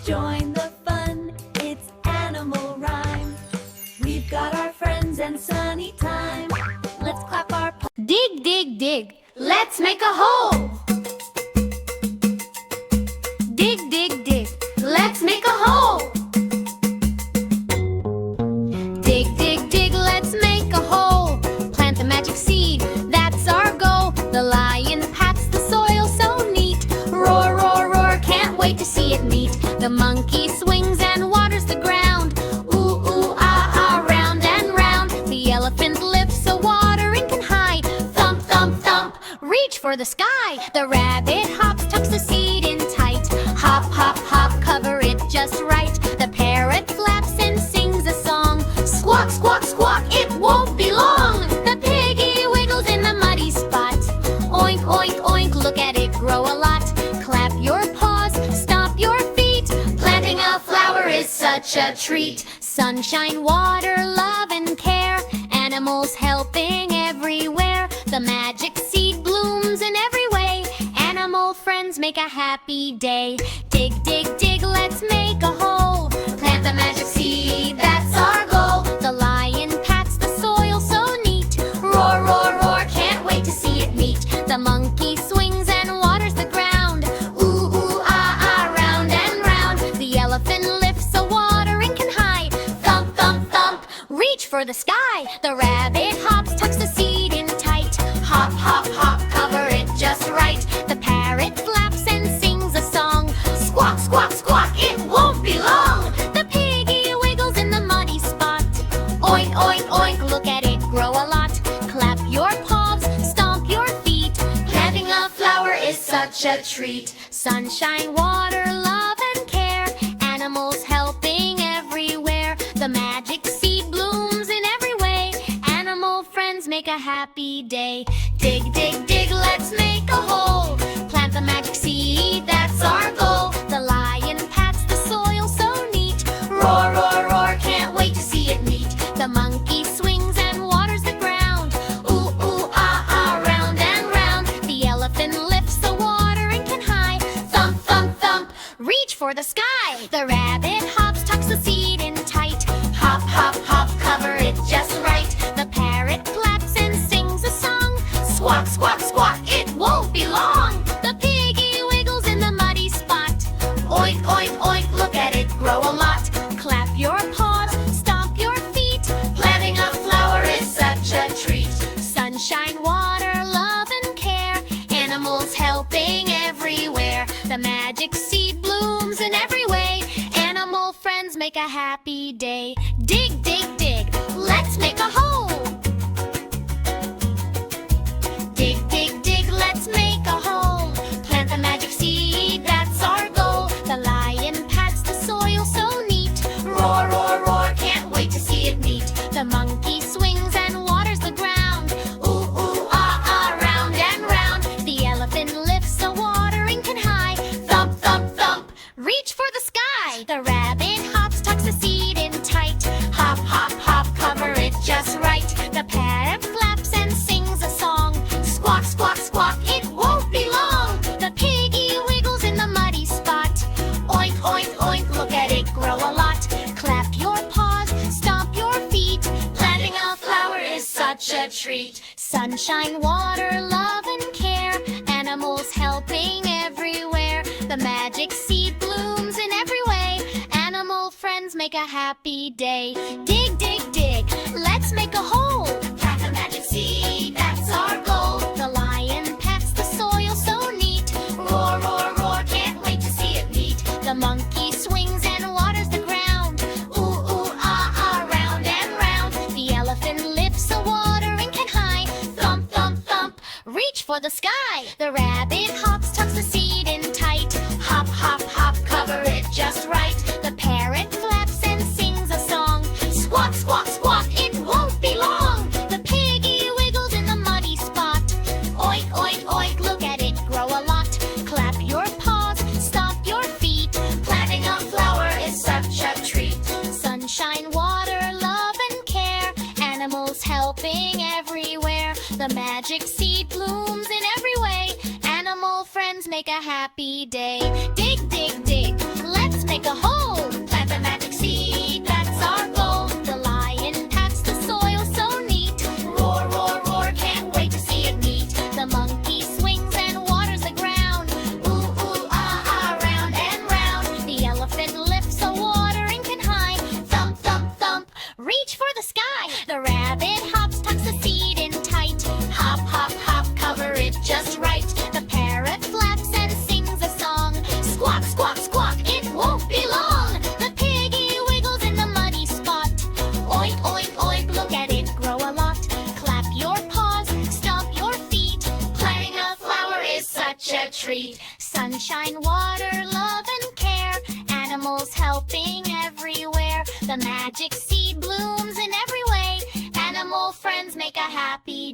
Join the fun, it's animal rhyme. We've got our friends and sunny time. Let's clap our paws. Dig, dig, dig, let's make a hole. Dig, dig, dig, let's make a hole. Dig, dig, dig, let's make a hole. Plant the magic seed, that's our goal. The lion pats the soil so neat. Roar, roar, roar, can't wait to see it meet. The monkey swings and waters the ground. Ooh, ooh, ah, ah, round and round. The elephant lifts so watering can hide. Thump, thump, thump, reach for the sky. The rabbit hops, tucks the seed in tight. Hop, hop, hop, cover it just right. The parrot flaps and sings a song. Squawk, squawk, squawk, it won't be long. The piggy wiggles in the muddy spot. Oink, oink, oink, look at it grow a lot. Clap your paws, stomp your feet. Planting a flower is such a treat. Sunshine, water, love and care. Animals helping everywhere. The magic seed blooms in every way. Animal friends make a happy day. Dig, dig, dig, let's make a hole. Plant the magic seed, that's our goal. The lion pats the soil so neat. Roar, roar, roar, can't wait to see it meet. The monkey swings and waters the ground. Ooh, ooh, ah, ah, round and round. The elephant lifts so watering can hide. Thump, thump, thump, reach for the sky. The rabbit hops, tucks the seed in tight. Hop, hop, hop, cover it just right. The parrot flaps and sings a song. Squawk, squawk, squawk, it won't be long. The piggy wiggles in the muddy spot. Oink, oink, oink, look at it grow a lot. Clap your paws, stomp your feet. Planting a flower is such a treat. Sunshine, water, love and care. Animals helping everywhere. The magic seed blooms in every way. Animal friends make a happy day. Dig, dig, dig, let's make a hole. Plant the magic seed, that's our goal. The lion pats the soil so neat. Roar, roar, roar, can't wait to see it meet. The monkey swings and waters the ground. Ooh, ooh, ah, ah, round and round. The elephant lifts the watering can hide. Thump, thump, thump, reach for the sky. The rabbit hops, tucks the seed in tight. Hop, hop, hop, cover it just right. The parrot flaps and sings a song. Squawk, squawk, squawk, it won't be long. The piggy wiggles in the muddy spot. Oink, oink, oink, look at it grow a lot. Clap your paws, stomp your feet. Planting a flower is such a treat. Sunshine, water, love and care. Animals helping everywhere. The magic seed blooms in every way. Animal friends make a happy day. Dig, dig, dig, let's make a hole. Dig, dig, dig, let's make a hole. Plant the magic seed, that's our goal. The lion pats the soil so neat. Roar, roar, roar, can't wait to see it meet. The monkey swings and waters the ground. Ooh, ooh, ah, ah, round and round. The elephant lifts so watering can hide. Thump, thump, thump, reach for the sky. The rabbit hops, tucks the seed in tight. Hop, hop, hop, cover it just right. The parrot flaps and sings a song. Squawk, squawk, squawk, it won't be long. The piggy wiggles in the muddy spot. Oink, oink, oink, look at it grow a lot. Clap your paws, stomp your feet. Planting a flower is such a treat. Sunshine, water, love and care. Animals helping everywhere. The magic seed blooms in every way. Animal friends make a happy day. Dig, dig, dig, let's make a hole. Plant the magic seed, that's our goal. The lion pats the soil so neat. Roar, roar, roar, can't wait to see it meet. The monkey swings and waters the ground. Ooh, ooh, ah, ah, round and round. The elephant lifts so watering can hide. Thump, thump, thump, reach for the sky. The rabbit hops, tucks the seed in tight. Hop, hop, hop, cover it just right. The parrot flaps and sings a song. Squawk, squawk, squawk, it won't be long. The piggy wiggles in the muddy spot. Oink, oink, oink, look at it grow a lot. Clap your paws, stomp your feet. Planting a flower is such a treat. Sunshine, water, love and care. Animals helping everywhere. The magic seed blooms in every way. Animal friends make a happy day. Dig, dig, dig, let's make a hole. such a treat. Sunshine, water, love, and care. Animals helping everywhere. The magic seed blooms in every way. Animal friends make a happy